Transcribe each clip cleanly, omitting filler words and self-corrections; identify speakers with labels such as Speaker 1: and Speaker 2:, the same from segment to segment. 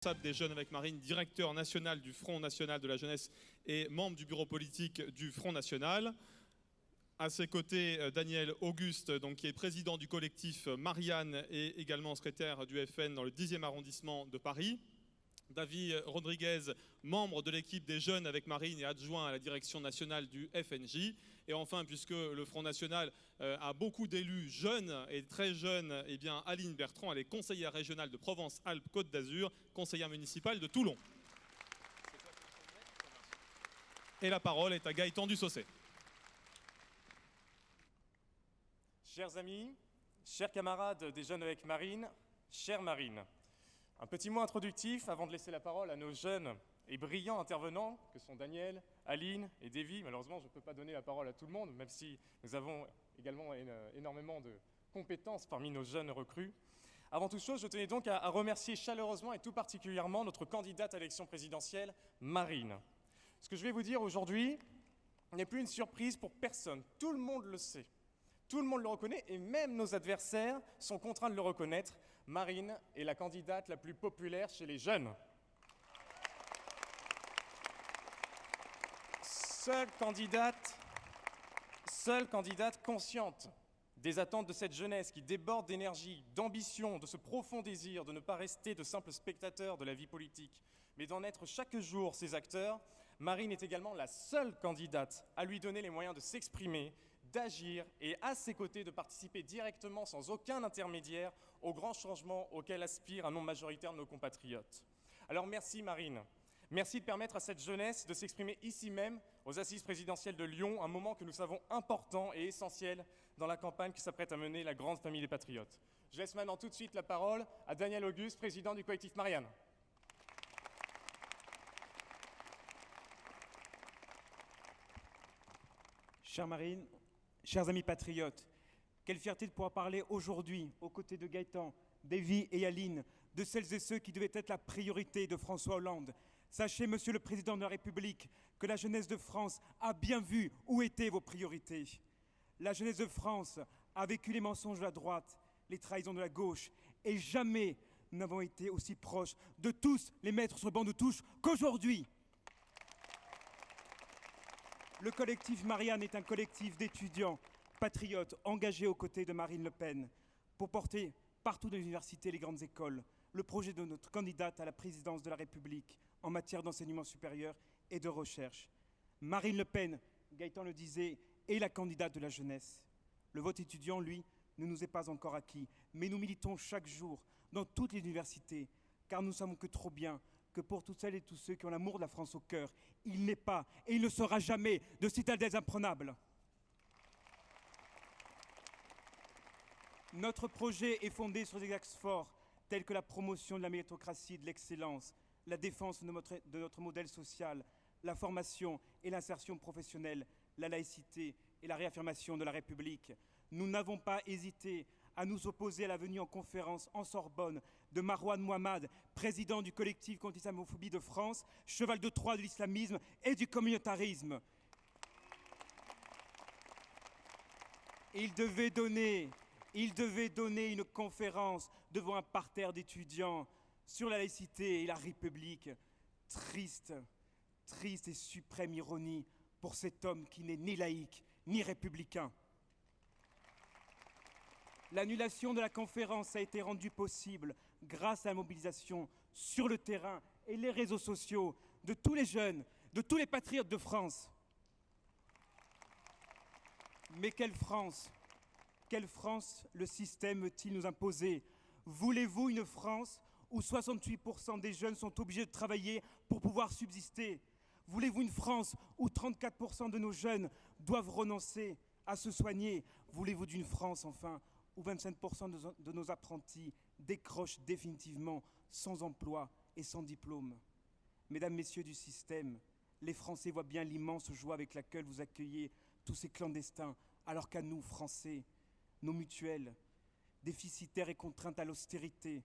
Speaker 1: Responsable des Jeunes avec Marine, directeur national du Front National de la Jeunesse et membre du bureau politique du Front National. À ses côtés, Daniel Auguste, qui est président du collectif Marianne et également secrétaire du FN dans le 10e arrondissement de Paris. David Rodriguez, membre de l'équipe des Jeunes avec Marine et adjoint à la direction nationale du FNJ. Et enfin, puisque le Front National a beaucoup d'élus jeunes et très jeunes, eh bien Aline Bertrand, elle est conseillère régionale de Provence-Alpes-Côte d'Azur, conseillère municipale de Toulon. Et la parole est à Gaëtan Dussaucet.
Speaker 2: Chers amis, chers camarades des Jeunes avec Marine, chère Marine, un petit mot introductif avant de laisser la parole à nos jeunes et brillants intervenants que sont Daniel, Aline et Davy. Malheureusement, je ne peux pas donner la parole à tout le monde, même si nous avons également énormément de compétences parmi nos jeunes recrues. Avant toute chose, je tenais donc à remercier chaleureusement et tout particulièrement notre candidate à l'élection présidentielle, Marine. Ce que je vais vous dire aujourd'hui n'est plus une surprise pour personne. Tout le monde le sait. Tout le monde le reconnaît et même nos adversaires sont contraints de le reconnaître. Marine est la candidate la plus populaire chez les jeunes. Seule candidate consciente des attentes de cette jeunesse qui déborde d'énergie, d'ambition, de ce profond désir de ne pas rester de simples spectateurs de la vie politique, mais d'en être chaque jour ses acteurs. Marine est également la seule candidate à lui donner les moyens de s'exprimer, d'agir et à ses côtés de participer directement sans aucun intermédiaire aux grands changements auxquels aspire un nombre majoritaire de nos compatriotes. Alors merci Marine, merci de permettre à cette jeunesse de s'exprimer ici même aux Assises présidentielles de Lyon, un moment que nous savons important et essentiel dans la campagne que s'apprête à mener la grande famille des patriotes. Je laisse maintenant tout de suite la parole à Daniel Auguste, président du collectif Marianne.
Speaker 3: Chère Marine, chers amis patriotes, quelle fierté de pouvoir parler aujourd'hui aux côtés de Gaëtan, Davy et Aline, de celles et ceux qui devaient être la priorité de François Hollande. Sachez, Monsieur le Président de la République, que la jeunesse de France a bien vu où étaient vos priorités. La jeunesse de France a vécu les mensonges de la droite, les trahisons de la gauche, et jamais nous n'avons été aussi proches de tous les mettre sur le banc de touche qu'aujourd'hui. Le collectif Marianne est un collectif d'étudiants, patriotes, engagés aux côtés de Marine Le Pen pour porter partout dans les universités et les grandes écoles le projet de notre candidate à la présidence de la République en matière d'enseignement supérieur et de recherche. Marine Le Pen, Gaëtan le disait, est la candidate de la jeunesse. Le vote étudiant, lui, ne nous est pas encore acquis, mais nous militons chaque jour dans toutes les universités, car nous savons que trop bien que pour toutes celles et tous ceux qui ont l'amour de la France au cœur, il n'est pas et il ne sera jamais de citadelles imprenables. Notre projet est fondé sur des axes forts, tels que la promotion de la méritocratie et de l'excellence, la défense de notre modèle social, la formation et l'insertion professionnelle, la laïcité et la réaffirmation de la République. Nous n'avons pas hésité à nous opposer à la venue en conférence en Sorbonne de Marouane Mohammad, président du collectif contre l'islamophobie de France, cheval de Troie de l'islamisme et du communautarisme. Il devait donner une conférence devant un parterre d'étudiants sur la laïcité et la République. Triste et suprême ironie pour cet homme qui n'est ni laïque ni républicain. L'annulation de la conférence a été rendue possible grâce à la mobilisation sur le terrain et les réseaux sociaux de tous les jeunes, de tous les patriotes de France. Mais quelle France le système veut-il nous imposer? Voulez-vous une France où 68% des jeunes sont obligés de travailler pour pouvoir subsister? Voulez-vous une France où 34% de nos jeunes doivent renoncer à se soigner? Voulez-vous d'une France, enfin, où 25% de nos apprentis décrochent définitivement sans emploi et sans diplôme? Mesdames, Messieurs du système, les Français voient bien l'immense joie avec laquelle vous accueillez tous ces clandestins, alors qu'à nous, Français, nos mutuelles, déficitaires et contraintes à l'austérité,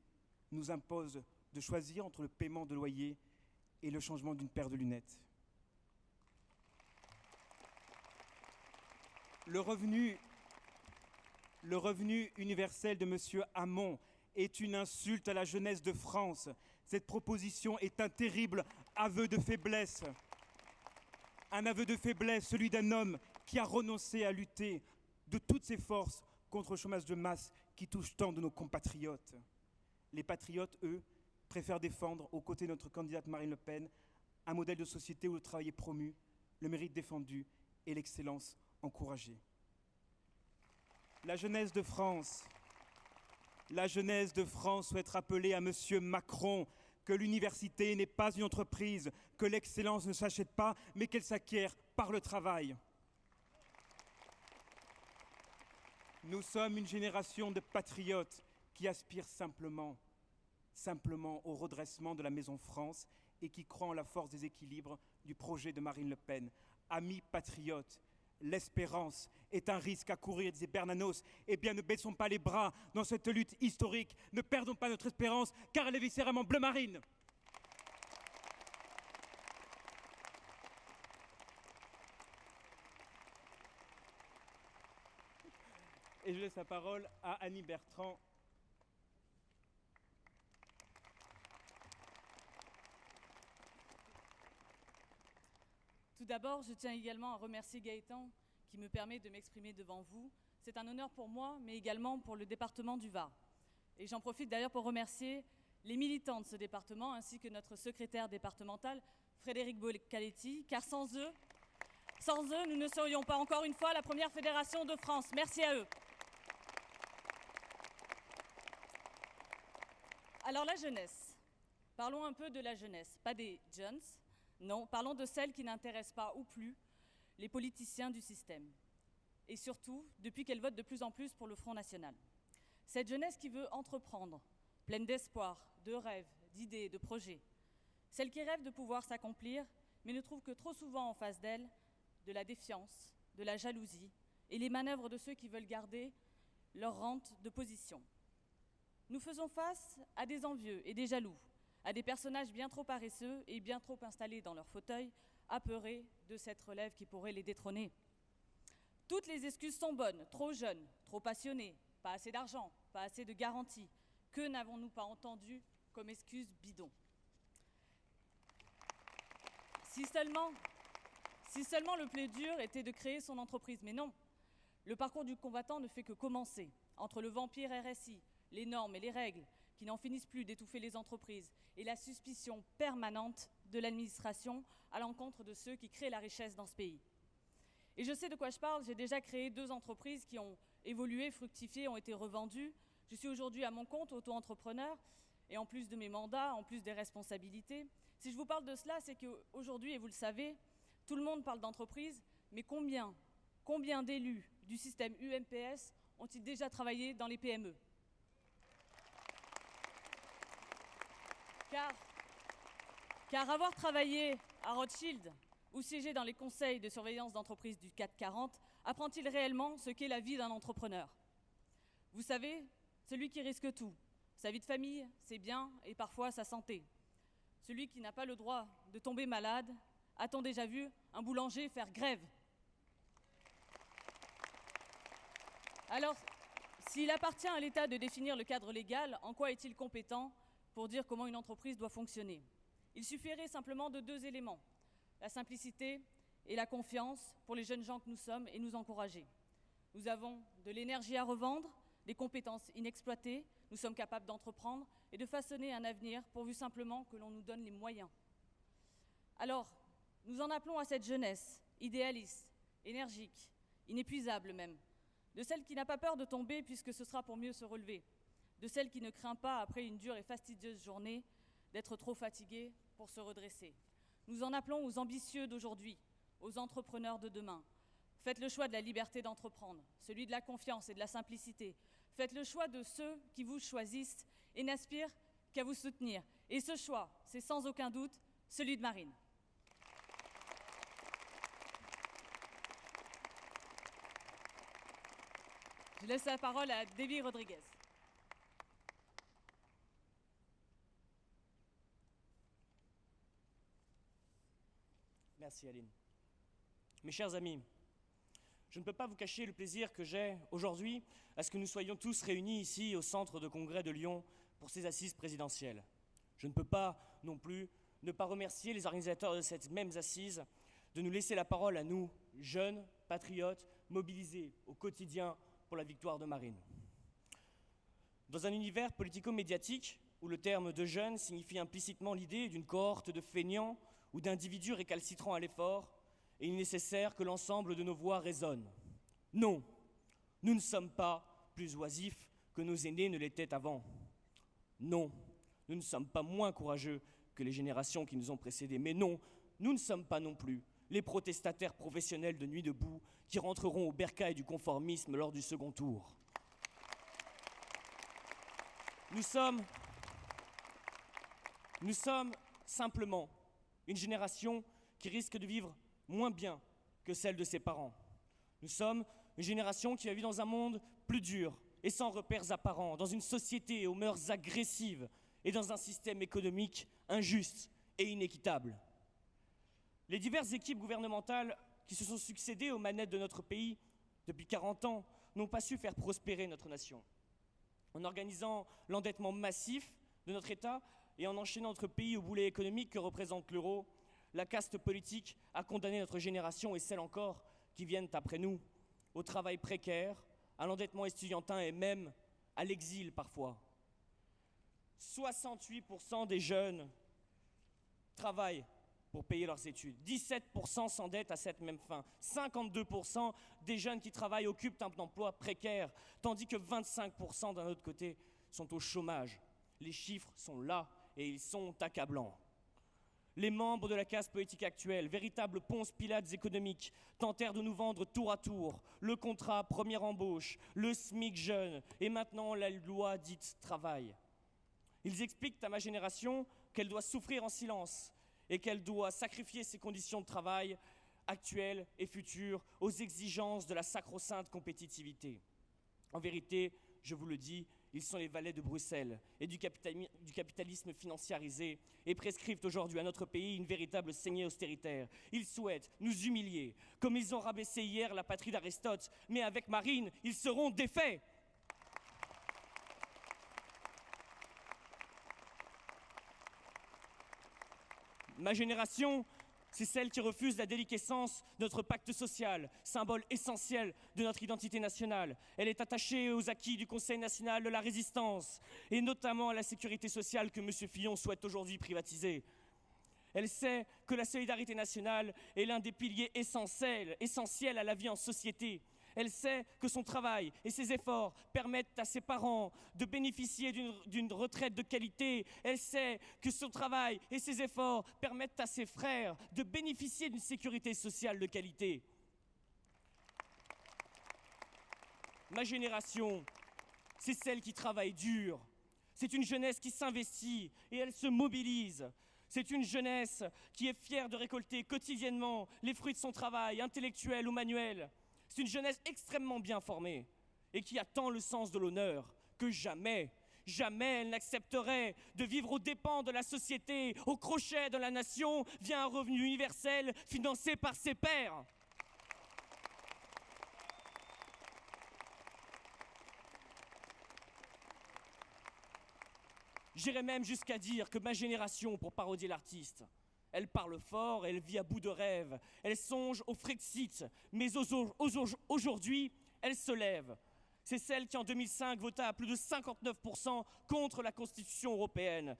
Speaker 3: nous imposent de choisir entre le paiement de loyer et le changement d'une paire de lunettes. Le revenu universel de M. Hamon est une insulte à la jeunesse de France. Cette proposition est un terrible aveu de faiblesse. Un aveu de faiblesse, celui d'un homme qui a renoncé à lutter de toutes ses forces contre le chômage de masse qui touche tant de nos compatriotes. Les patriotes, eux, préfèrent défendre, aux côtés de notre candidate Marine Le Pen, un modèle de société où le travail est promu, le mérite défendu et l'excellence encouragée. La jeunesse de France souhaite rappeler à M. Macron que l'université n'est pas une entreprise, que l'excellence ne s'achète pas, mais qu'elle s'acquiert par le travail. Nous sommes une génération de patriotes qui aspirent simplement au redressement de la Maison France et qui croient en la force des équilibres du projet de Marine Le Pen. Amis patriotes, l'espérance est un risque à courir, disait Bernanos. Eh bien, ne baissons pas les bras dans cette lutte historique. Ne perdons pas notre espérance, car elle est viscéralement bleu marine. Et je laisse la parole à Annie Bertrand.
Speaker 4: Tout d'abord, je tiens également à remercier Gaëtan qui me permet de m'exprimer devant vous. C'est un honneur pour moi, mais également pour le département du Var. Et j'en profite d'ailleurs pour remercier les militants de ce département, ainsi que notre secrétaire départemental, Frédéric Bocaletti, car sans eux, nous ne serions pas encore une fois la première fédération de France. Merci à eux. Alors la jeunesse, parlons un peu de la jeunesse, pas des jeunes, non, parlons de celles qui n'intéressent pas ou plus les politiciens du système. Et surtout, depuis qu'elle vote de plus en plus pour le Front National. Cette jeunesse qui veut entreprendre, pleine d'espoir, de rêves, d'idées, de projets. Celle qui rêve de pouvoir s'accomplir, mais ne trouve que trop souvent en face d'elle de la défiance, de la jalousie et les manœuvres de ceux qui veulent garder leur rente de position. Nous faisons face à des envieux et des jaloux, à des personnages bien trop paresseux et bien trop installés dans leur fauteuil, apeurés de cette relève qui pourrait les détrôner. Toutes les excuses sont bonnes, trop jeunes, trop passionnés, pas assez d'argent, pas assez de garanties. Que n'avons-nous pas entendu comme excuses bidons ? Si seulement le plus dur était de créer son entreprise, mais non. Le parcours du combattant ne fait que commencer. Entre le vampire RSI, les normes et les règles qui n'en finissent plus d'étouffer les entreprises et la suspicion permanente de l'administration à l'encontre de ceux qui créent la richesse dans ce pays. Et je sais de quoi je parle, j'ai déjà créé 2 entreprises qui ont évolué, fructifié, ont été revendues. Je suis aujourd'hui à mon compte, auto-entrepreneur, et en plus de mes mandats, en plus des responsabilités. Si je vous parle de cela, c'est qu'aujourd'hui, et vous le savez, tout le monde parle d'entreprise, mais combien d'élus du système UMPS ont-ils déjà travaillé dans les PME ? Car avoir travaillé à Rothschild ou siégé dans les conseils de surveillance d'entreprise du CAC 40 apprend-il réellement ce qu'est la vie d'un entrepreneur ? Vous savez, celui qui risque tout, sa vie de famille, ses biens et parfois sa santé. Celui qui n'a pas le droit de tomber malade. A-t-on déjà vu un boulanger faire grève ? Alors, s'il appartient à l'État de définir le cadre légal, en quoi est-il compétent pour dire comment une entreprise doit fonctionner ? Il suffirait simplement de 2 éléments, la simplicité et la confiance pour les jeunes gens que nous sommes et nous encourager. Nous avons de l'énergie à revendre, des compétences inexploitées, nous sommes capables d'entreprendre et de façonner un avenir pourvu simplement que l'on nous donne les moyens. Alors, nous en appelons à cette jeunesse idéaliste, énergique, inépuisable même, de celle qui n'a pas peur de tomber puisque ce sera pour mieux se relever, de celle qui ne craint pas, après une dure et fastidieuse journée, d'être trop fatiguée pour se redresser. Nous en appelons aux ambitieux d'aujourd'hui, aux entrepreneurs de demain. Faites le choix de la liberté d'entreprendre, celui de la confiance et de la simplicité. Faites le choix de ceux qui vous choisissent et n'aspirent qu'à vous soutenir. Et ce choix, c'est sans aucun doute celui de Marine. Je laisse la parole à Davy Rodriguez.
Speaker 5: Merci Aline. Mes chers amis, je ne peux pas vous cacher le plaisir que j'ai aujourd'hui à ce que nous soyons tous réunis ici au centre de congrès de Lyon pour ces assises présidentielles. Je ne peux pas non plus ne pas remercier les organisateurs de cette même assise de nous laisser la parole à nous, jeunes patriotes, mobilisés au quotidien pour la victoire de Marine. Dans un univers politico-médiatique où le terme de jeune signifie implicitement l'idée d'une cohorte de feignants ou d'individus récalcitrants à l'effort, il est nécessaire que l'ensemble de nos voix résonnent. Non, nous ne sommes pas plus oisifs que nos aînés ne l'étaient avant. Non, nous ne sommes pas moins courageux que les générations qui nous ont précédés. Mais non, nous ne sommes pas non plus les protestataires professionnels de Nuit debout qui rentreront au bercail du conformisme lors du second tour. Nous sommes simplement une génération qui risque de vivre moins bien que celle de ses parents. Nous sommes une génération qui a vécu dans un monde plus dur et sans repères apparents, dans une société aux mœurs agressives et dans un système économique injuste et inéquitable. Les diverses équipes gouvernementales qui se sont succédées aux manettes de notre pays depuis 40 ans n'ont pas su faire prospérer notre nation. En organisant l'endettement massif de notre État et en enchaînant notre pays au boulet économique que représente l'euro, la caste politique a condamné notre génération et celles encore qui viennent après nous au travail précaire, à l'endettement estudiantin et même à l'exil parfois. 68% des jeunes travaillent pour payer leurs études. 17% s'endettent à cette même fin. 52% des jeunes qui travaillent occupent un emploi précaire, tandis que 25% d'un autre côté sont au chômage. Les chiffres sont là et ils sont accablants. Les membres de la caste politique actuelle, véritables Ponce Pilates économiques, tentèrent de nous vendre tour à tour le contrat première embauche, le SMIC jeune et maintenant la loi dite travail. Ils expliquent à ma génération qu'elle doit souffrir en silence et qu'elle doit sacrifier ses conditions de travail actuelles et futures aux exigences de la sacro-sainte compétitivité. En vérité, je vous le dis, ils sont les valets de Bruxelles et du capitalisme financiarisé et prescrivent aujourd'hui à notre pays une véritable saignée austéritaire. Ils souhaitent nous humilier, comme ils ont rabaissé hier la patrie d'Aristote, mais avec Marine, ils seront défaits. Ma génération, c'est celle qui refuse la déliquescence de notre pacte social, symbole essentiel de notre identité nationale. Elle est attachée aux acquis du Conseil national de la résistance, et notamment à la sécurité sociale que M. Fillon souhaite aujourd'hui privatiser. Elle sait que la solidarité nationale est l'un des piliers essentiels à la vie en société. Elle sait que son travail et ses efforts permettent à ses parents de bénéficier d'une retraite de qualité. Elle sait que son travail et ses efforts permettent à ses frères de bénéficier d'une sécurité sociale de qualité. Ma génération, c'est celle qui travaille dur. C'est une jeunesse qui s'investit et elle se mobilise. C'est une jeunesse qui est fière de récolter quotidiennement les fruits de son travail, intellectuel ou manuel. C'est une jeunesse extrêmement bien formée et qui a tant le sens de l'honneur que jamais elle n'accepterait de vivre aux dépens de la société, au crochet de la nation, via un revenu universel financé par ses pairs. J'irais même jusqu'à dire que ma génération, pour parodier l'artiste, elle parle fort, elle vit à bout de rêve, elle songe au Frexit, mais aujourd'hui, elle se lève. C'est celle qui en 2005 vota à plus de 59% contre la Constitution européenne,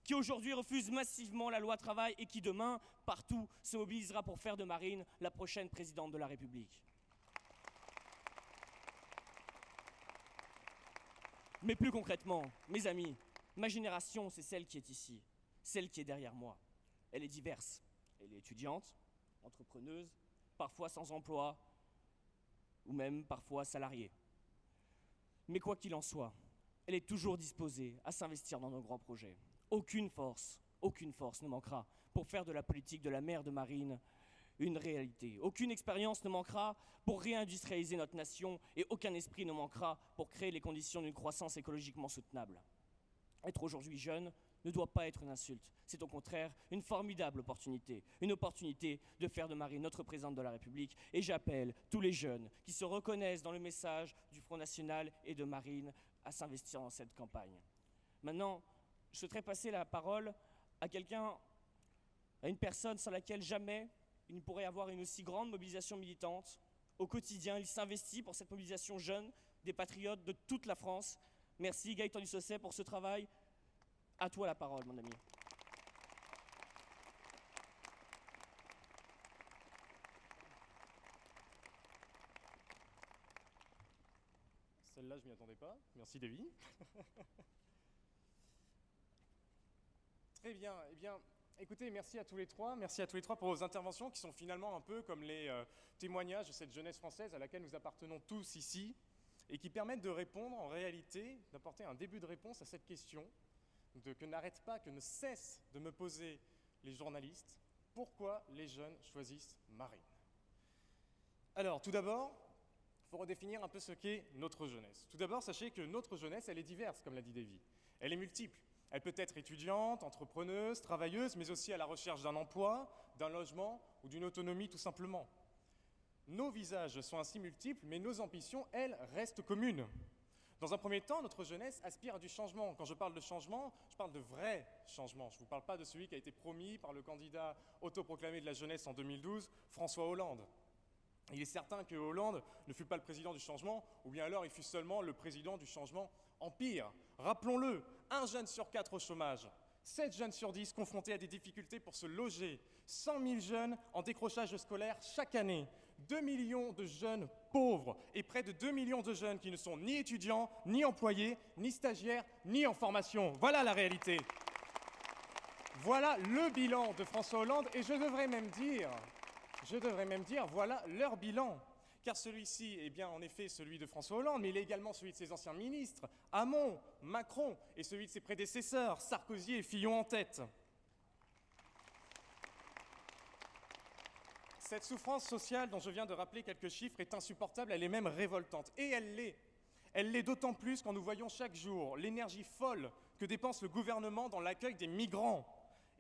Speaker 5: qui aujourd'hui refuse massivement la loi travail et qui demain, partout, se mobilisera pour faire de Marine la prochaine présidente de la République. Mais plus concrètement, mes amis, ma génération, c'est celle qui est ici, celle qui est derrière moi. Elle est diverse. Elle est étudiante, entrepreneuse, parfois sans emploi, ou même parfois salariée. Mais quoi qu'il en soit, elle est toujours disposée à s'investir dans nos grands projets. Aucune force ne manquera pour faire de la politique de la mère de Marine une réalité. Aucune expérience ne manquera pour réindustrialiser notre nation et aucun esprit ne manquera pour créer les conditions d'une croissance écologiquement soutenable. Être aujourd'hui jeune ne doit pas être une insulte. C'est au contraire une formidable opportunité. Une opportunité de faire de Marine notre présidente de la République. Et j'appelle tous les jeunes qui se reconnaissent dans le message du Front National et de Marine à s'investir dans cette campagne. Maintenant, je souhaiterais passer la parole à quelqu'un, à une personne sans laquelle jamais il ne pourrait avoir une aussi grande mobilisation militante. Au quotidien, il s'investit pour cette mobilisation jeune des patriotes de toute la France. Merci Gaëtan Dussosset pour ce travail. À toi la parole, mon ami.
Speaker 2: Celle-là, je m'y attendais pas. Merci, Davy. Très bien. Eh bien, écoutez, merci à tous les trois. Merci à tous les trois pour vos interventions qui sont finalement un peu comme les témoignages de cette jeunesse française à laquelle nous appartenons tous ici et qui permettent de répondre en réalité, d'apporter un début de réponse à cette question que n'arrête pas, que ne cesse de me poser les journalistes. Pourquoi les jeunes choisissent Marine? Alors, tout d'abord, il faut redéfinir un peu ce qu'est notre jeunesse. Tout d'abord, sachez que notre jeunesse, elle est diverse, comme l'a dit Davy. Elle est multiple. Elle peut être étudiante, entrepreneuse, travailleuse, mais aussi à la recherche d'un emploi, d'un logement ou d'une autonomie tout simplement. Nos visages sont ainsi multiples, mais nos ambitions, elles, restent communes. Dans un premier temps, notre jeunesse aspire à du changement. Quand je parle de changement, je parle de vrai changement. Je ne vous parle pas de celui qui a été promis par le candidat autoproclamé de la jeunesse en 2012, François Hollande. Il est certain que Hollande ne fut pas le président du changement, ou bien alors il fut seulement le président du changement en pire. Rappelons-le, 1 jeune sur 4 au chômage, 7 jeunes sur 10 confrontés à des difficultés pour se loger, 100 000 jeunes en décrochage scolaire chaque année, 2 millions de jeunes pauvres et près de 2 millions de jeunes qui ne sont ni étudiants, ni employés, ni stagiaires, ni en formation. Voilà la réalité. Voilà le bilan de François Hollande et je devrais même dire, voilà leur bilan. Car celui-ci est bien en effet celui de François Hollande, mais il est également celui de ses anciens ministres, Hamon, Macron, et celui de ses prédécesseurs, Sarkozy et Fillon en tête. Cette souffrance sociale dont je viens de rappeler quelques chiffres est insupportable, elle est même révoltante. Et elle l'est. Elle l'est d'autant plus quand nous voyons chaque jour l'énergie folle que dépense le gouvernement dans l'accueil des migrants.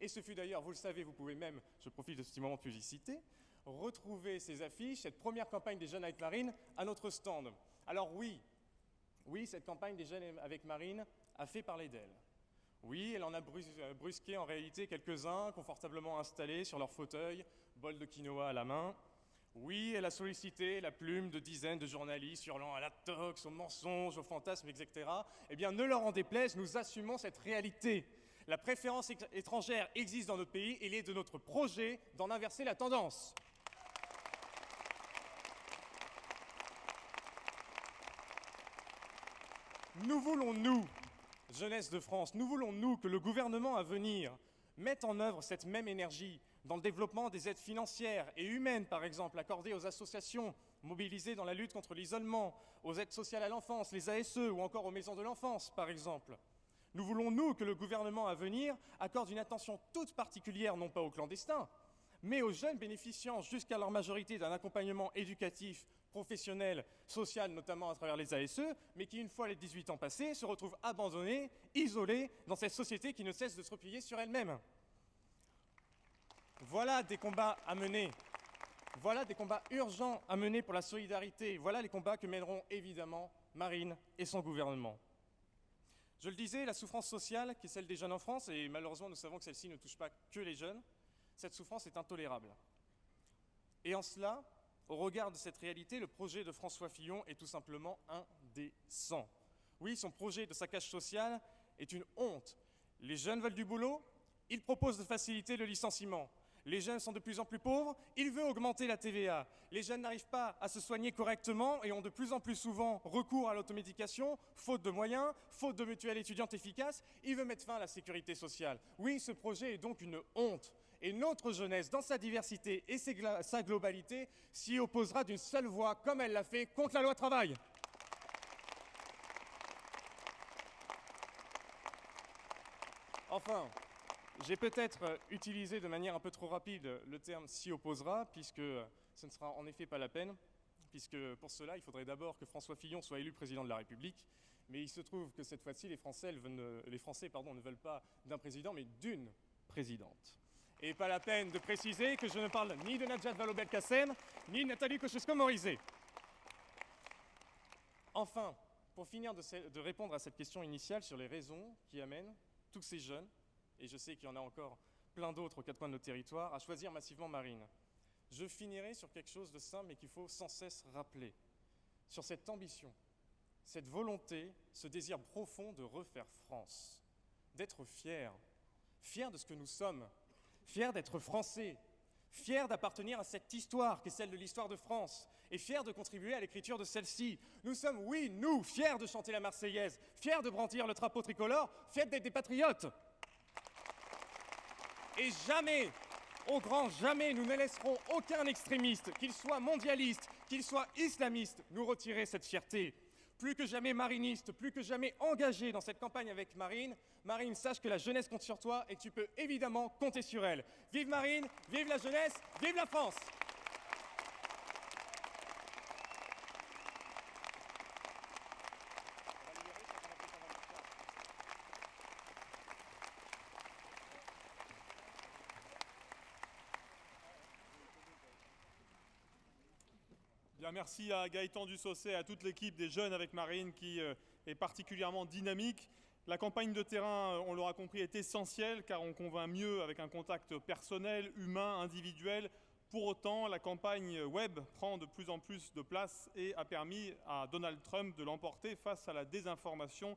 Speaker 2: Et ce fut d'ailleurs, vous le savez, vous pouvez même, je profite de ce petit moment de publicité, retrouver ces affiches, cette première campagne des jeunes avec Marine, à notre stand. Alors oui, cette campagne des jeunes avec Marine a fait parler d'elle. Oui, elle en a brusqué en réalité quelques-uns, confortablement installés sur leur fauteuil, bol de quinoa à la main. Oui, elle a sollicité la plume de dizaines de journalistes hurlant à la tox, aux mensonges, aux fantasmes, etc. Eh bien, ne leur en déplaise, nous assumons cette réalité. La préférence étrangère existe dans notre pays et il est de notre projet d'en inverser la tendance. Nous voulons, nous, jeunesse de France, nous voulons, nous, que le gouvernement à venir mette en œuvre cette même énergie dans le développement des aides financières et humaines, par exemple, accordées aux associations mobilisées dans la lutte contre l'isolement, aux aides sociales à l'enfance, les ASE, ou encore aux maisons de l'enfance, par exemple. Nous voulons, nous, que le gouvernement à venir accorde une attention toute particulière, non pas aux clandestins, mais aux jeunes bénéficiant jusqu'à leur majorité d'un accompagnement éducatif, professionnel, social, notamment à travers les ASE, mais qui, une fois les 18 ans passés, se retrouvent abandonnés, isolés, dans cette société qui ne cesse de se replier sur elle-même. Voilà des combats à mener. Voilà des combats urgents à mener pour la solidarité. Voilà les combats que mèneront évidemment Marine et son gouvernement. Je le disais, la souffrance sociale, qui est celle des jeunes en France, et malheureusement nous savons que celle-ci ne touche pas que les jeunes, cette souffrance est intolérable. Et en cela, au regard de cette réalité, le projet de François Fillon est tout simplement indécent. Oui, son projet de saccage social est une honte. Les jeunes veulent du boulot, il propose de faciliter le licenciement. Les jeunes sont de plus en plus pauvres, il veut augmenter la TVA. Les jeunes n'arrivent pas à se soigner correctement et ont de plus en plus souvent recours à l'automédication, faute de moyens, faute de mutuelles étudiantes efficaces. Il veut mettre fin à la sécurité sociale. Oui, ce projet est donc une honte. Et notre jeunesse, dans sa diversité et sa globalité, s'y opposera d'une seule voix, comme elle l'a fait contre la loi travail. Enfin, j'ai peut-être utilisé de manière un peu trop rapide le terme « s'y opposera », puisque ce ne sera en effet pas la peine, puisque pour cela, il faudrait d'abord que François Fillon soit élu président de la République. Mais il se trouve que cette fois-ci, les Français ne veulent pas d'un président, mais d'une présidente. Et pas la peine de préciser que je ne parle ni de Najat Vallaud-Belkacem, ni de Nathalie Kosciusko-Morizet. Enfin, pour finir de répondre à cette question initiale sur les raisons qui amènent tous ces jeunes, et je sais qu'il y en a encore plein d'autres aux quatre coins de notre territoire, à choisir massivement Marine. Je finirai sur quelque chose de simple mais qu'il faut sans cesse rappeler, sur cette ambition, cette volonté, ce désir profond de refaire France, d'être fiers de ce que nous sommes, fiers d'être français, fiers d'appartenir à cette histoire qui est celle de l'histoire de France, et fiers de contribuer à l'écriture de celle-ci. Nous sommes, oui, nous, fiers de chanter la Marseillaise, fiers de brandir le drapeau tricolore, fiers d'être des patriotes. Et jamais, au grand jamais, nous ne laisserons aucun extrémiste, qu'il soit mondialiste, qu'il soit islamiste, nous retirer cette fierté. Plus que jamais mariniste, plus que jamais engagé dans cette campagne avec Marine, Marine, sache que la jeunesse compte sur toi et que tu peux évidemment compter sur elle. Vive Marine, vive la jeunesse, vive la France!
Speaker 1: Bien, merci à Gaëtan Dussaucet et à toute l'équipe des Jeunes avec Marine qui est particulièrement dynamique. La campagne de terrain, on l'aura compris, est essentielle car on convainc mieux avec un contact personnel, humain, individuel. Pour autant, la campagne web prend de plus en plus de place et a permis à Donald Trump de l'emporter face à la désinformation